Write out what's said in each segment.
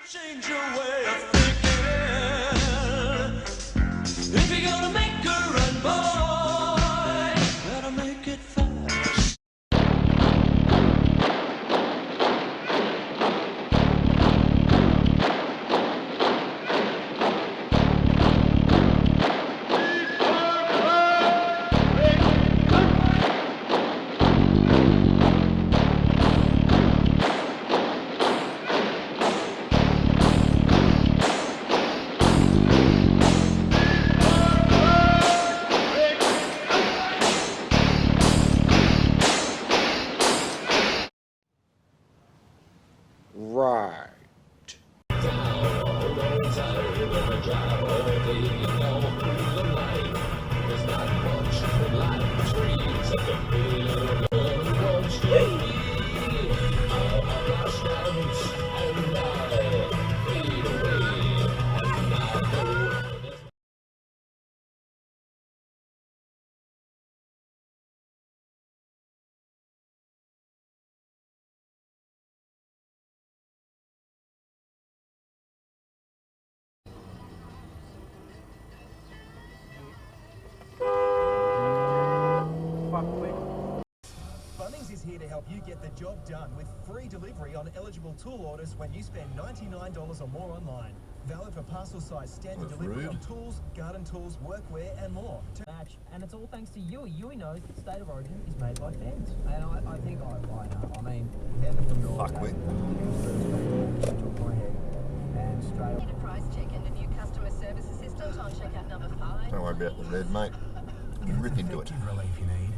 Change your way of thinking. If you're gonna make a run, boy, better make it fast. Right. Bunnings is here to help you get the job done with free delivery on eligible tool orders when you spend $99 or more online. Valid for parcel size standard delivery on tools, garden tools, workwear and more. And it's all thanks to Yui. Yui knows that State of Origin is made by fans. And I think I know. I mean, heaven from your Fuck with. took my head and straight Enterprise check and a new customer service assistant on checkout number 5. Don't worry about the red, mate. You rip into it. Relief you need.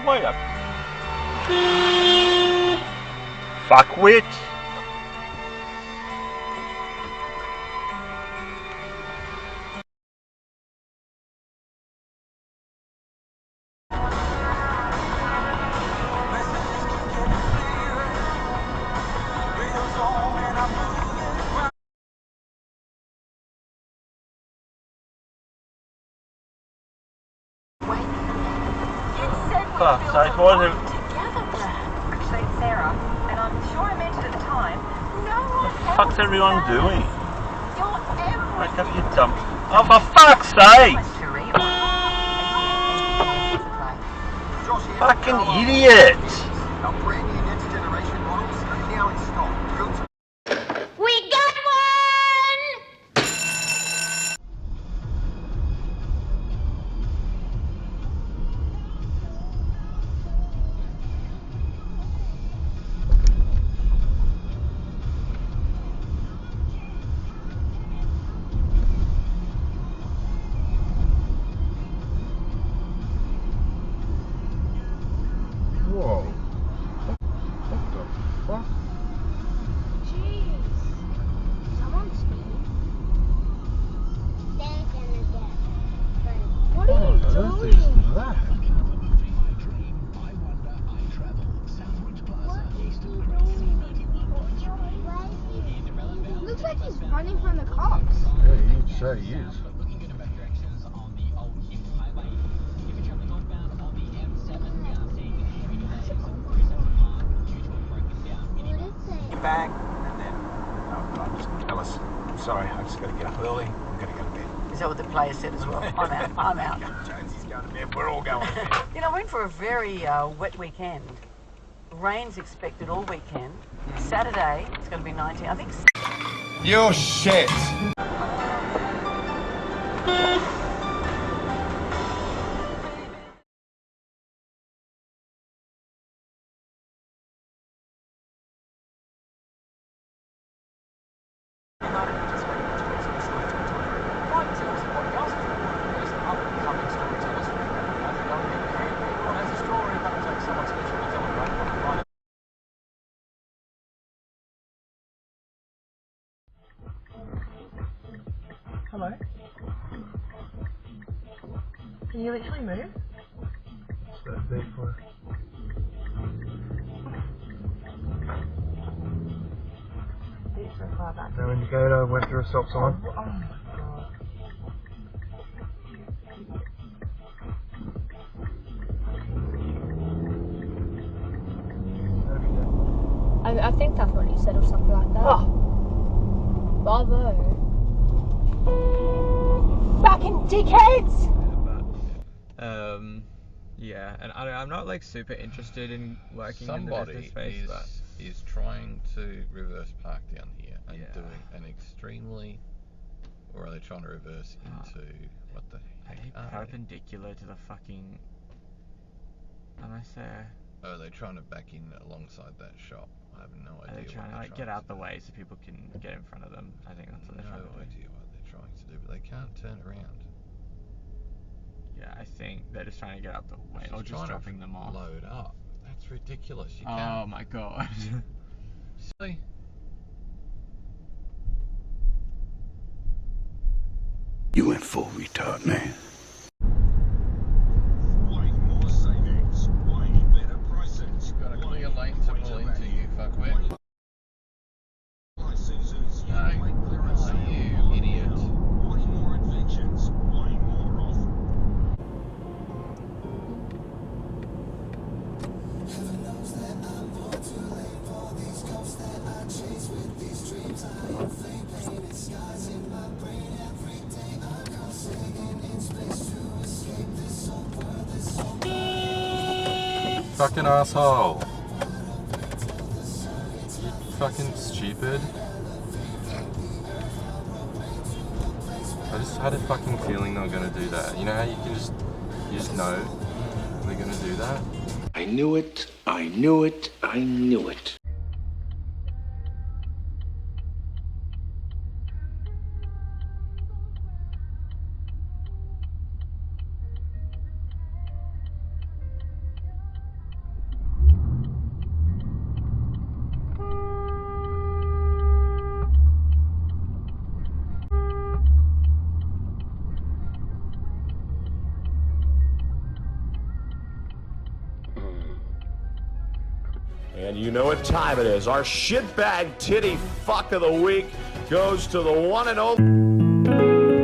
Wait up. Fuckwit! Fuck's sake, what is it? Actually, it's Sarah, and I'm sure I mentioned at the time, no one else. What's everyone doing? You're everything. Like, have you dumb? Oh, for fuck's sake! Fucking idiot! Our brand new next generation models are now in stock. Built to We got one! Whoa. What the fuck? Jeez. Someone's speeding. They're gonna get hurt. What are you doing? That? What is he doing? Looks like he's running from the cops. Yeah, you'd say he is. Bag, and then Alice, I'm sorry, I just got to get up early. I'm going to go to bed. Is that what the player said as well? I'm out. I'm out. Jonesy's going to bed. We're all going to bed. You know, we're in for a very wet weekend. Rain's expected all weekend. Saturday, it's going to be 19. I think. You're shit. Hello? Can you literally move? It's that big for It's so far back. No indicator, went through a stop sign. Oh my god. I think that's what he said or something like that. Oh. Bravo. Fucking dickheads! Yeah, and I'm not like super interested in working in the business Somebody space, but is trying to reverse park down here and Yeah. doing an extremely, or are they trying to reverse into what the I heck hate are they? perpendicular to the fucking. Unless they're Oh, they're trying to back in alongside that shop. I have no idea. are they what trying to they're like get trying out to the do. way so people can get in front of them. I think that's what they're trying to No do. idea what they're trying to do, but they can't turn around. Yeah, I think they're just trying to get out the way She's or just trying to dropping them off. Load up. That's ridiculous. You Oh can't. my god. Silly. You went full retard, man. Way more savings, way better prices. Got a clear lane to pull into, you fuckwit. Licenses, No, oh, you idiot. way more adventures, way more off. Fucking asshole. You fucking stupid. I just had a fucking feeling they were gonna do that. You know how you just know they're gonna do that? I knew it, I knew it, I knew it. And you know what time it is. Our shitbag titty fuck of the week goes to the one and only.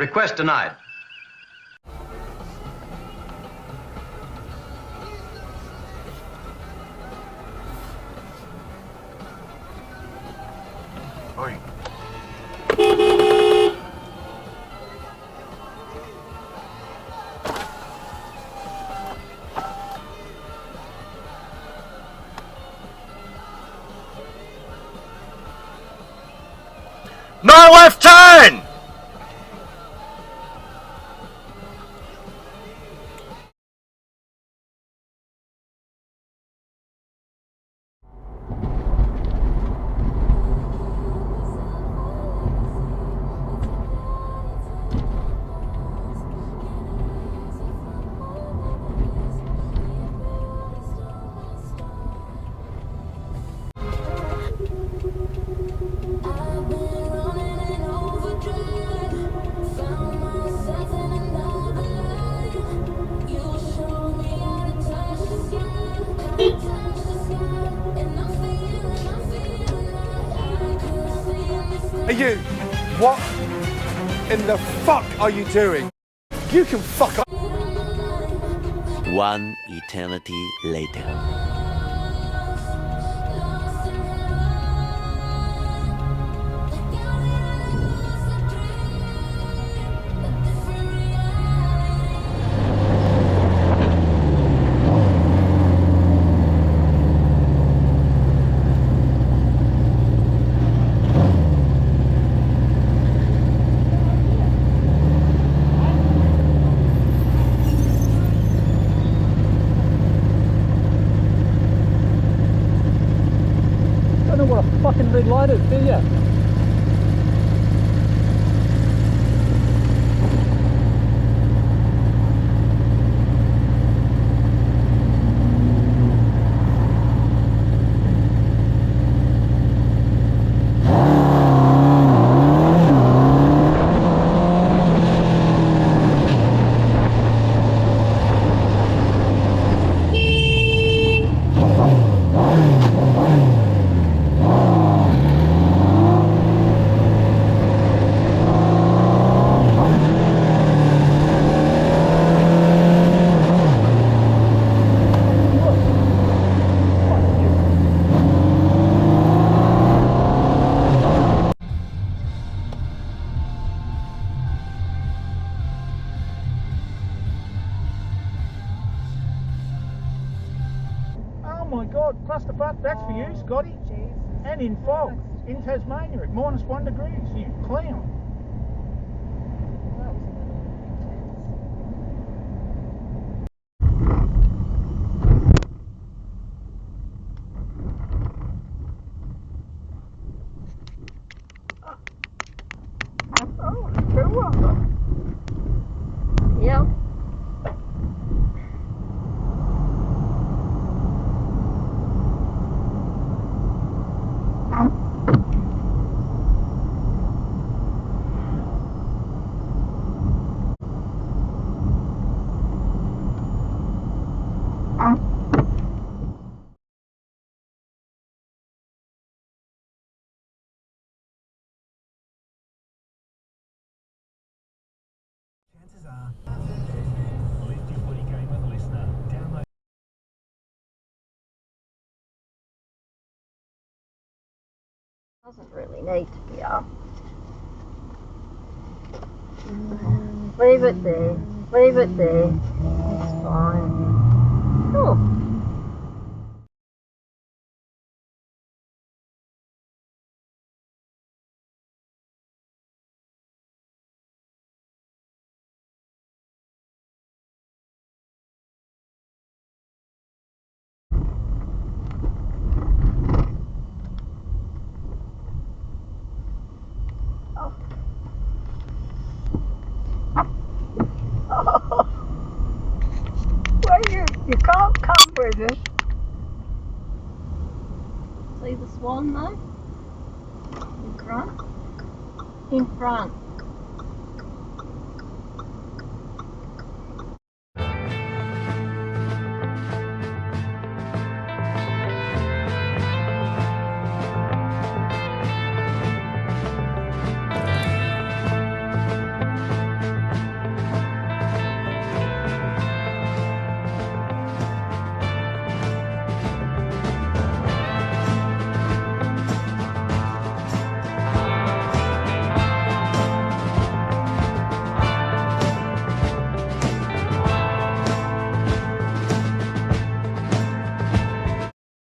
Request denied. Oi. No left turn! Are you? What in the fuck are you doing? You can fuck up. One eternity later. Don't know what a fucking red light is, do you? Oh my God, clusterfuck, that's for you, Scotty. And in fog, in Tasmania at -1 degrees, you clown. Yeah. Chances are, lift your footy game with a listener. Download. Doesn't really need to be up. Leave it there. Leave it there. It's fine. Oh. Well, you can't come with us. See the swan though? In front? In front.